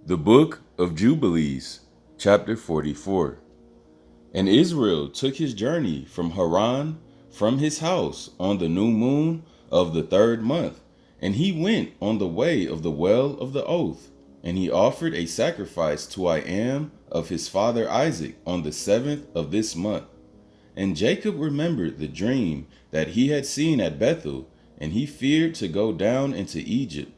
The Book of Jubilees, chapter 44. And Israel took his journey from Haran from his house on the new moon of the 3rd month, and he went on the way of the well of the oath, and he offered a sacrifice to I am of his father Isaac on the 7th of this month. And Jacob remembered the dream that he had seen at Bethel, and he feared to go down into Egypt.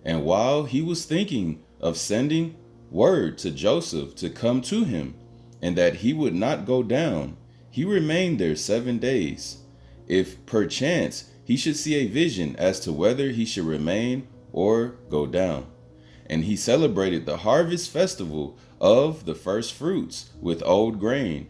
And while he was thinking of sending word to Joseph to come to him, and that he would not go down, he remained there 7 days, if perchance he should see a vision as to whether he should remain or go down. And he celebrated the harvest festival of the first fruits with old grain.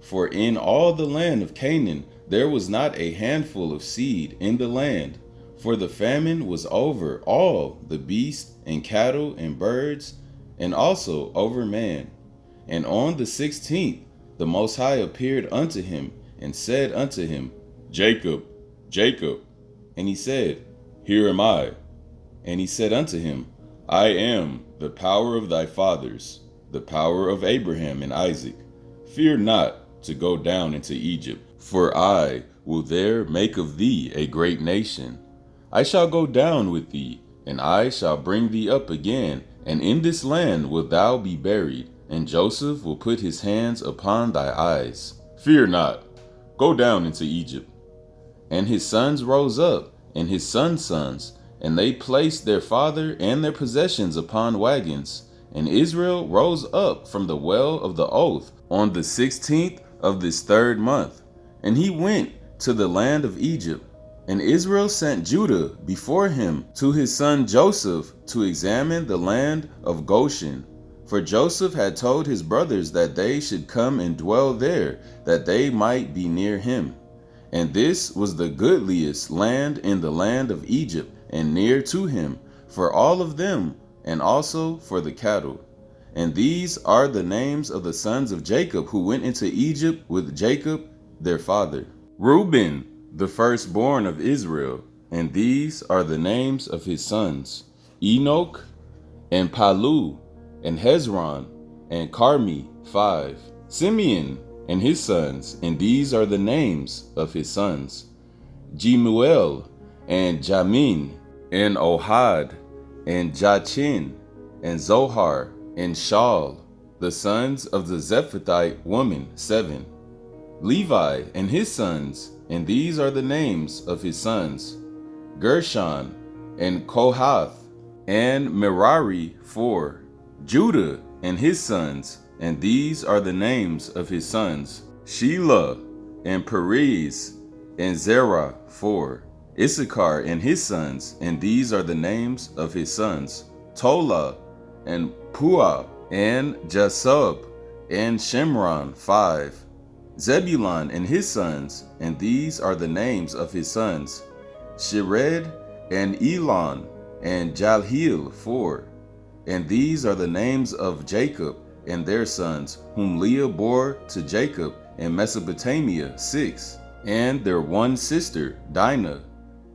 For in all the land of Canaan there was not a handful of seed in the land, for the famine was over all the beasts and cattle and birds, and also over man. And on the 16th the Most High appeared unto him, and said unto him, Jacob, Jacob. And he said, Here am I. And he said unto him, I am the power of thy fathers, the power of Abraham and Isaac. Fear not to go down into Egypt, for I will there make of thee a great nation. I shall go down with thee, and I shall bring thee up again, and in this land wilt thou be buried, and Joseph will put his hands upon thy eyes. Fear not, go down into Egypt. And his sons rose up, and his sons' sons, and they placed their father and their possessions upon wagons. And Israel rose up from the well of the oath on the 16th of this 3rd month, and he went to the land of Egypt. And Israel sent Judah before him to his son Joseph to examine the land of Goshen. For Joseph had told his brothers that they should come and dwell there, that they might be near him. And this was the goodliest land in the land of Egypt, and near to him, for all of them, and also for the cattle. And these are the names of the sons of Jacob who went into Egypt with Jacob their father. Reuben, the firstborn of Israel, and these are the names of his sons: Enoch, and Palu, and Hezron, and Carmi, 5. Simeon and his sons, and these are the names of his sons: Jemuel, and Jamin, and Ohad, and Jachin, and Zohar, and Shaul, the sons of the Zephathite woman, 7. Levi and his sons, and these are the names of his sons: Gershon, and Kohath, and Merari, 4. Judah and his sons, and these are the names of his sons: Shelah, and Perez, and Zerah, 4. Issachar and his sons, and these are the names of his sons: Tola, and Puah, and Jasub, and Shimron, 5. Zebulun and his sons, and these are the names of his sons: Shered, and Elon, and Jalheel, 4. And these are the names of Jacob and their sons, whom Leah bore to Jacob in Mesopotamia, 6. And their one sister, Dinah.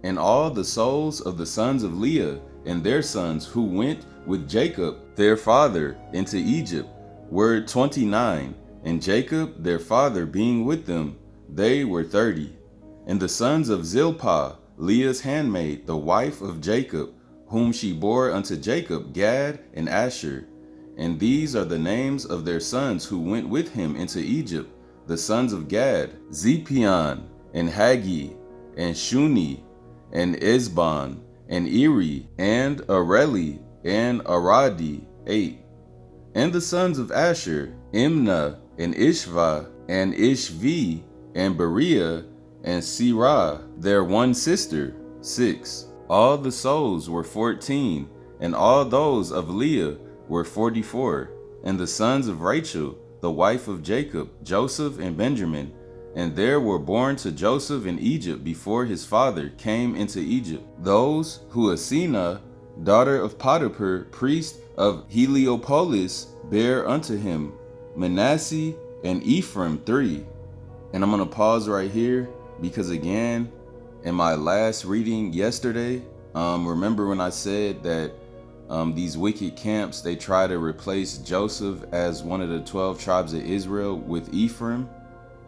And all the souls of the sons of Leah and their sons who went with Jacob their father into Egypt were 29, and Jacob their father being with them, they were 30. And the sons of Zilpah, Leah's handmaid, the wife of Jacob, whom she bore unto Jacob, Gad and Asher. And these are the names of their sons who went with him into Egypt: the sons of Gad, Zepion, and Hagi, and Shuni, and Esbon, and Eri, and Areli, and Aradi, 8. And the sons of Asher, Imnah, and Ishva, and Ishvi, and Beriah, and Sirah, their one sister, 6. All the souls were 14, and all those of Leah were 44. And the sons of Rachel, the wife of Jacob, Joseph and Benjamin. And there were born to Joseph in Egypt before his father came into Egypt those who Asenah, daughter of Potiphar, priest of Heliopolis, bare unto him: Manasseh and Ephraim, 3. And I'm going to pause right here because, again, in my last reading yesterday, remember when I said that These wicked camps, they try to replace Joseph as one of the 12 tribes of Israel with Ephraim.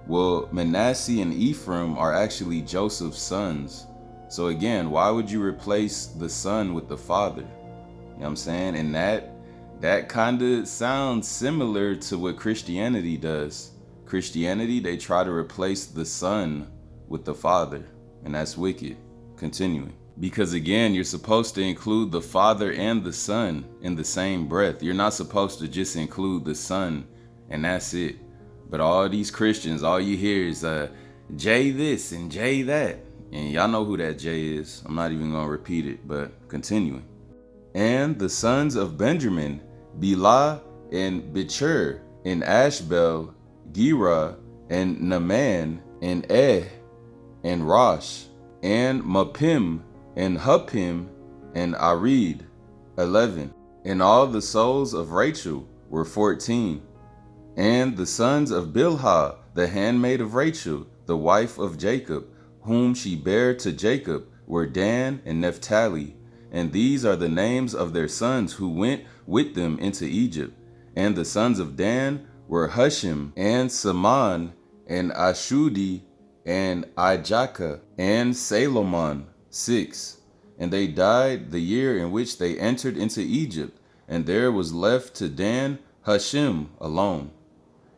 Well, Manasseh and Ephraim are actually Joseph's sons. So again, why would you replace the son with the father? You know what I'm saying? And that kind of sounds similar to what Christianity does. Christianity, they try to replace the son with the father, and that's wicked. Continuing. Because again, you're supposed to include the father and the son in the same breath. You're not supposed to just include the son and that's it. But all these Christians, all you hear is J this and J that. And y'all know who that J is. I'm not even going to repeat it, but continuing. And the sons of Benjamin, Bela and Bichur, and Ashbel, Gera, and Naaman, and and Rosh, and Mapim, and Huppim, and Arid, 11. And all the souls of Rachel were 14. And the sons of Bilhah, the handmaid of Rachel, the wife of Jacob, whom she bare to Jacob, were Dan and Naphtali. And these are the names of their sons who went with them into Egypt. And the sons of Dan were Hushim, and Saman, and Ashudi, and Ijaka, and Salomon, 6. And they died the year in which they entered into Egypt, and there was left to Dan Hushim alone.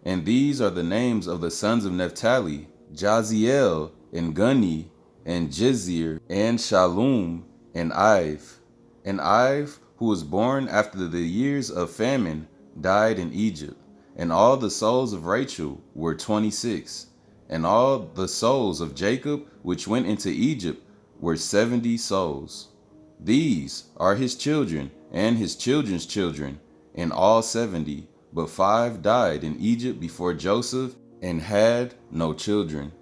And these are the names of the sons of Naphtali, Jaziel, and Guni, and Jizir, and Shalom, and Ive. And Ive, who was born after the years of famine, died in Egypt. And all the souls of Rachel were 26. And all the souls of Jacob, which went into Egypt, were 70 souls. These are his children, and his children's children, and all 70. But 5 died in Egypt before Joseph, and had no children.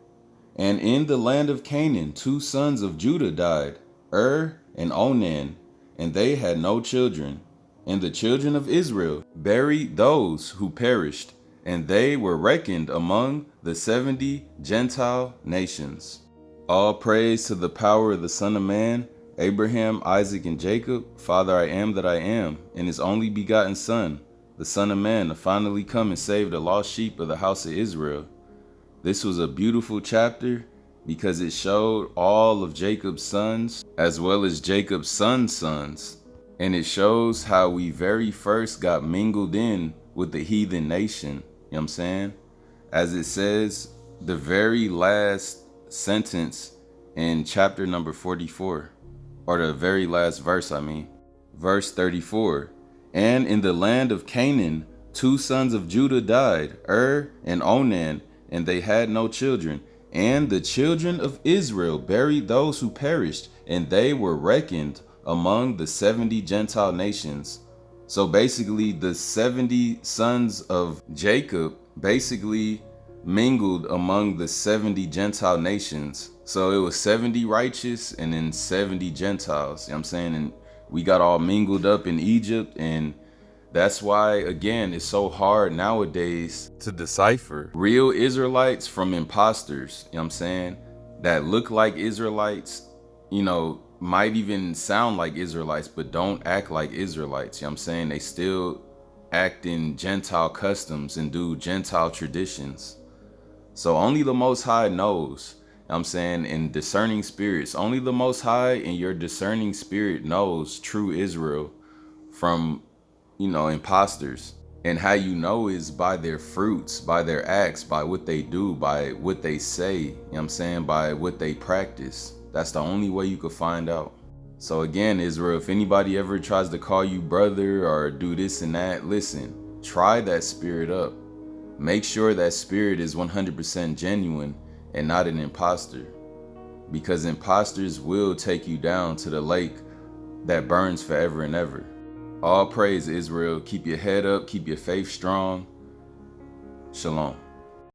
And in the land of Canaan 2 sons of Judah died, and Onan, and they had no children. And the children of Israel buried those who perished, and they were reckoned among the 70 Gentile nations. All praise to the power of the Son of Man, Abraham, Isaac, and Jacob, Father I am that I am, and his only begotten Son, the Son of Man, to finally come and save the lost sheep of the house of Israel. This was a beautiful chapter because it showed all of Jacob's sons as well as Jacob's sons' sons. And it shows how we very first got mingled in with the heathen nation. You know what I'm saying? As it says, the very last sentence in chapter number 44, or the very last verse, verse 34. And in the land of Canaan, 2 sons of Judah died, and Onan, and they had no children. And the children of Israel buried those who perished, and they were reckoned among the 70 Gentile nations. So basically, the 70 sons of Jacob basically mingled among the 70 Gentile nations. So it was 70 righteous and then 70 Gentiles. You know what I'm saying? And we got all mingled up in Egypt, and that's why, again, it's so hard nowadays to decipher real Israelites from imposters, you know what I'm saying, that look like Israelites, you know, might even sound like Israelites, but don't act like Israelites, you know what I'm saying? They still act in Gentile customs and do Gentile traditions. So only the Most High knows, you know what I'm saying, in discerning spirits. Only the Most High in your discerning spirit knows true Israel from, you know, imposters. And how you know is by their fruits, by their acts, by what they do, by what they say, you know what I'm saying, by what they practice. That's the only way you could find out. So again, Israel, if anybody ever tries to call you brother or do this and that, listen, try that spirit up. Make sure that spirit is 100% genuine and not an imposter, because imposters will take you down to the lake that burns forever and ever. All praise, Israel. Keep your head up. Keep your faith strong. Shalom.